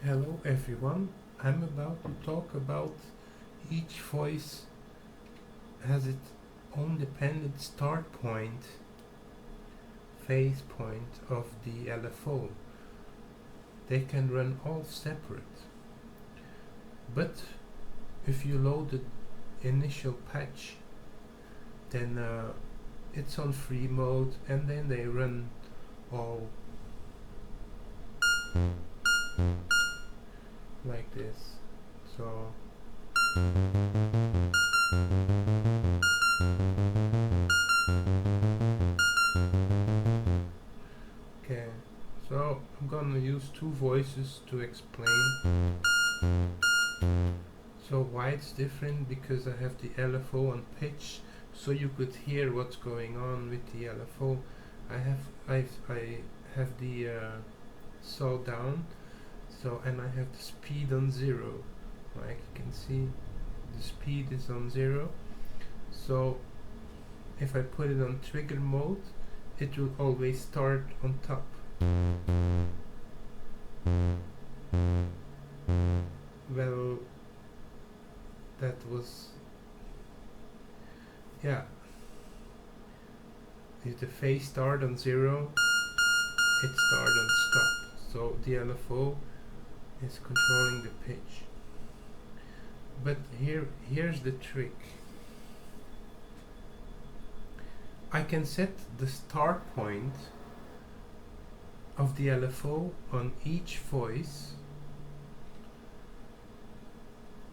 Hello everyone, I'm about to talk about each voice has its own dependent start point, phase point of the LFO. They can run all separate, but if you load the initial patch, then it's on free mode and then they run all like this. So okay, so I'm gonna use two voices to explain. So why it's different? Because I have the LFO on pitch, so you could hear what's going on with the LFO. I have the saw down, so and I have the speed on 0. Like you can see, the speed is on 0. So if I put it on trigger mode, it will always start on top. Well, that was, yeah, if the phase start on 0, it start on stop. So the LFO is controlling the pitch. But here's the trick. I can set the start point of the LFO on each voice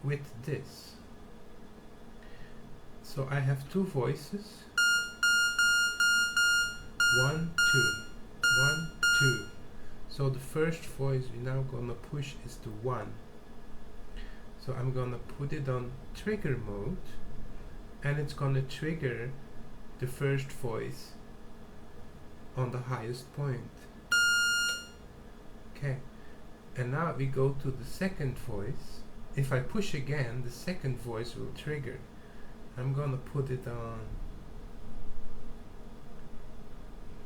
with this. So I have two voices, 1, 2, 1, 2. So the first voice we're now gonna push is the 1. So I'm gonna put it on trigger mode and it's gonna trigger the first voice on the highest point. Okay, and now we go to the second voice. If I push again, the second voice will trigger. I'm gonna put it on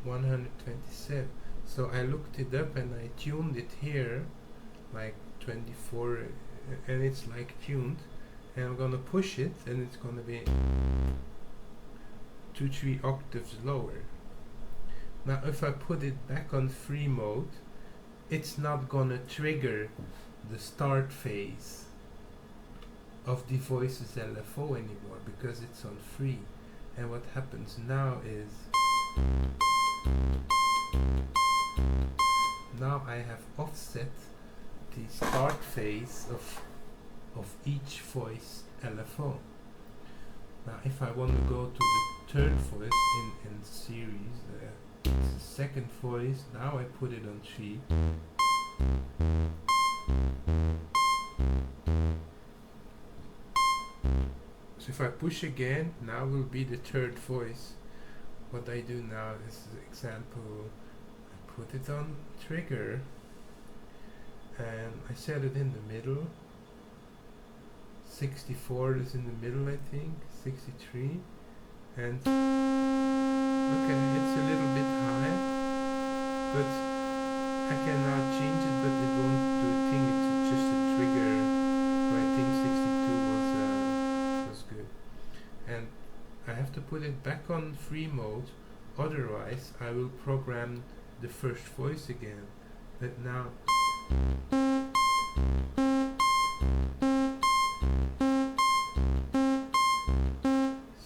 127. So I looked it up and I tuned it here like 24 and it's like tuned, and I'm gonna push it and it's gonna be 2-3 octaves lower. Now if I put it back on free mode, it's not gonna trigger the start phase of the voice's LFO anymore because it's on free. And what happens now is, now I have offset the start phase of each voice LFO. Now if I want to go to the third voice in series, it's the second voice, now I put it on 3. So if I push again, now will be the third voice. What I do now is, example, I put it on trigger and I set it in the middle. 64 is in the middle, I think, 63, and okay, it's a little bit high, but I can now change it, but it won't do a thing. It's just a trigger. So I think 62 was good, and I have to put it back on free mode, otherwise I will program the first voice again. But now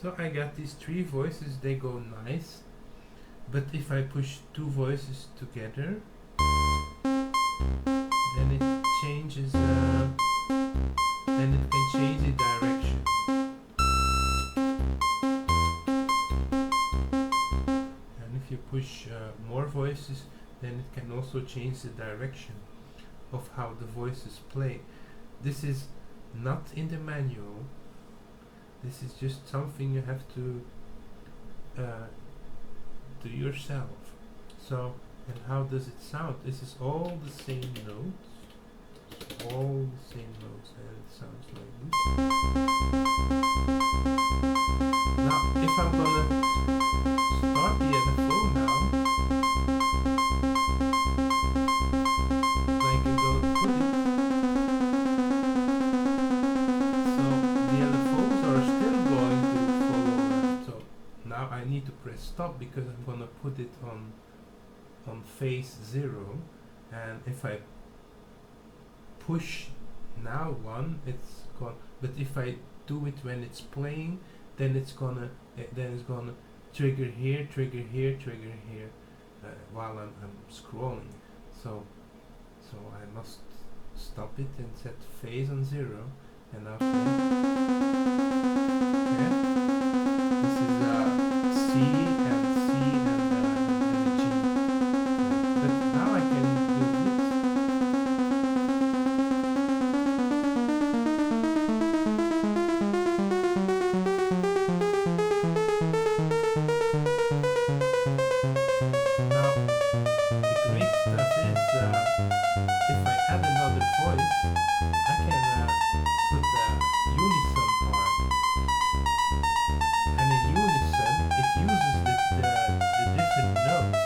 so I got these 3 voices, they go nice, but if I push 2 voices together, then it changes, then it can change the direction. And if you push more voices, then it can also change the direction of how the voices play. This is not in the manual. This is just something you have to do yourself. So, and how does it sound? This is all the same notes. All the same notes, and it sounds like this. Now, if I'm gonna start the LFO now, like I'm gonna put it press stop because I'm gonna put it on phase 0, and if I push now 1, it's gone. But if I do it when it's playing, then it's gonna trigger here, trigger here, trigger here, while I'm scrolling. So I must stop it and set phase on 0, and now play. Okay. This is C and C and the G. But now I can do this. Now the great stuff is if I add another voice, I can put the unison part. And in unison, it uses the different notes.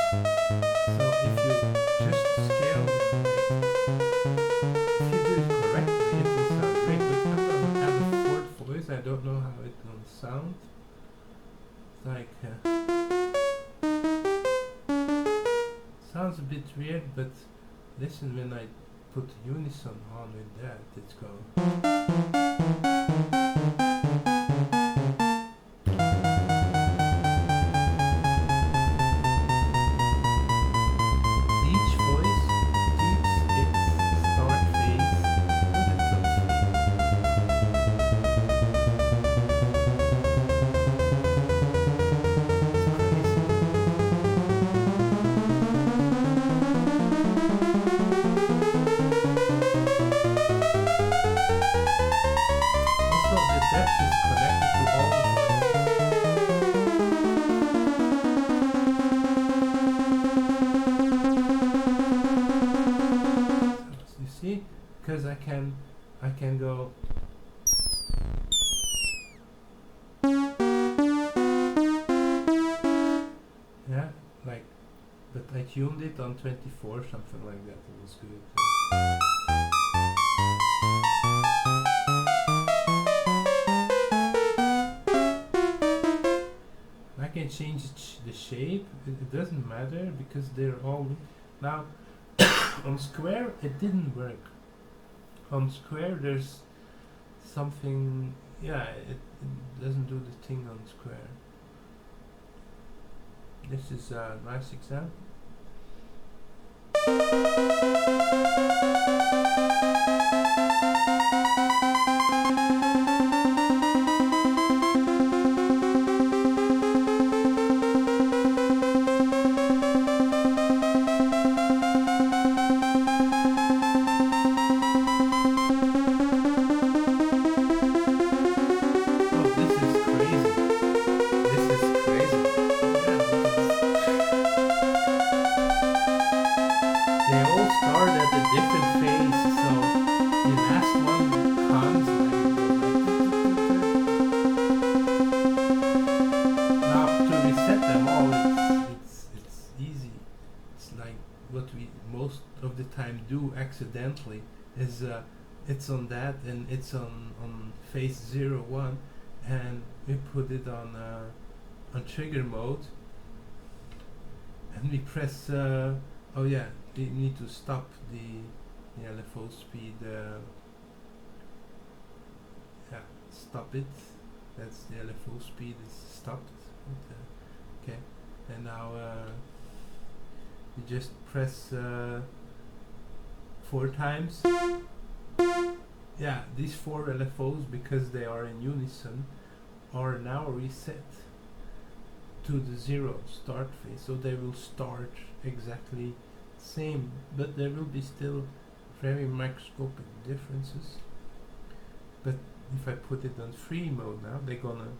So if you just scale them, if you do it correctly, it will sound great. But I'm going to add a fourth voice. I don't know how it will sound. It's like sounds a bit weird, but listen when I put unison on with that, it's going. Each voice keeps its start phase with its own speed. It's crazy. Also, the depth is connected to all the voices. You see, because I can go. Yeah, like, but I tuned it on 24, something like that. It was good. I can change the shape. It doesn't matter because they're all now. On square, it didn't work. On square, there's something. Yeah, it doesn't do the thing on square. This is a nice example. Accidentally is it's on that, and it's on phase 0, 1, and we put it on trigger mode, and we press oh yeah, we need to stop the LFO speed. Yeah, stop it. That's the LFO speed is stopped. Okay, and now we just press 4 times. Yeah, these 4 LFOs, because they are in unison, are now reset to the 0 start phase, so they will start exactly same, but there will be still very microscopic differences. But if I put it on free mode now, they're gonna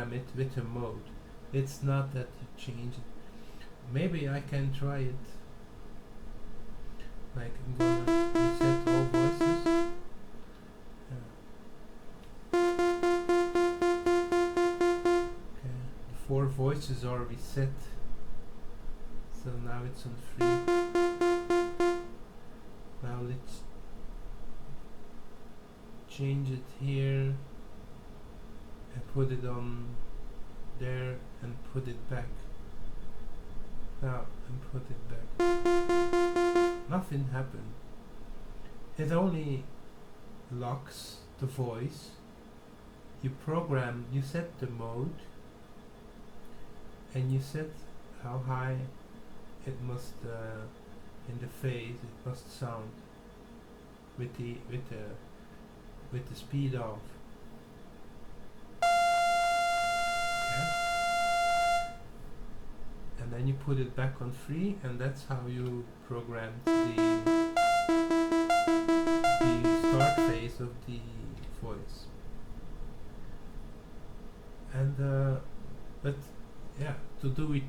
program it with a mode. It's not that you change it. Maybe I can try it. Like I'm gonna reset all voices. Okay, the 4 voices are reset. So now it's on 3. Now let's change it here and put it on there and put it back. Now and put it back. Nothing happened. It only locks the voice. You program, you set the mode, and you set how high it must in the phase it must sound with the speed off. Okay. And then you put it back on 3, and that's how you program the start phase of the voice. And but yeah, to do it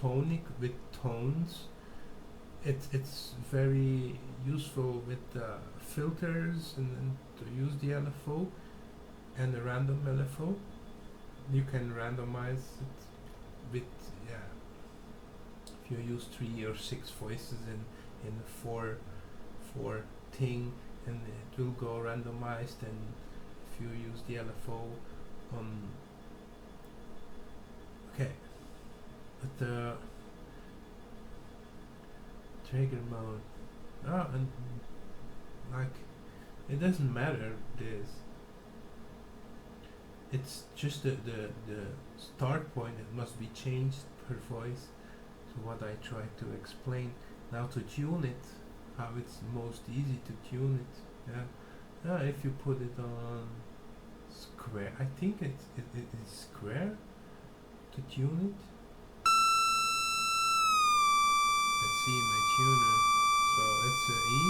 tonic with tones, it's very useful with filters and to use the LFO and the random LFO. You can randomize it with, yeah, if you use 3 or 6 voices in a 4 thing, and it will go randomized. And if you use the LFO on, okay, but trigger mode, and like it doesn't matter this, it's just the start point that must be changed per voice to what I try to explain. Now to tune it, how it's most easy to tune it, yeah. If you put it on square, I think it's square to tune it. Let's see my tuner. So it's E.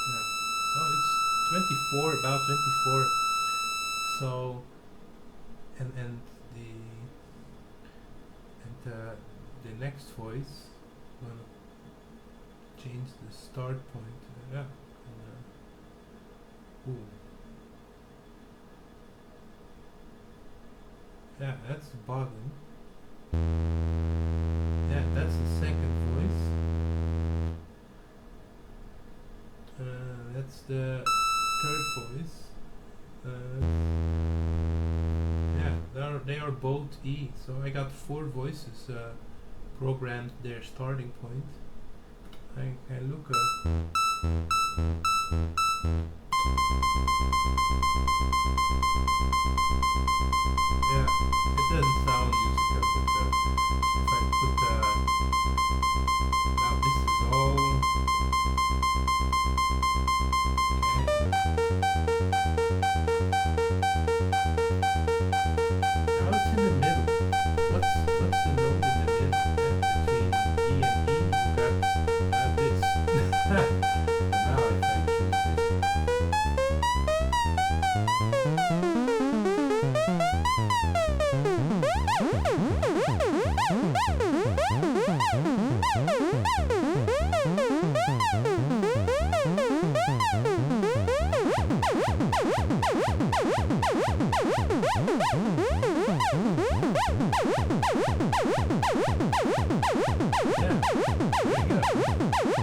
Yeah. So it's 24, about 24. So and the next voice, I'm gonna change the start point. Yeah. Ooh. Yeah, that's the bottom. Yeah, that's the second voice. That's the third voice. Yeah, they are both E. So I got 4 voices programmed their starting point. I look yeah, it doesn't sound musical, but if I put now this is all okay. Now it's in the middle. What's the note in the middle? Yeah, between E and E, you got this. Now if I choose yeah, there you go.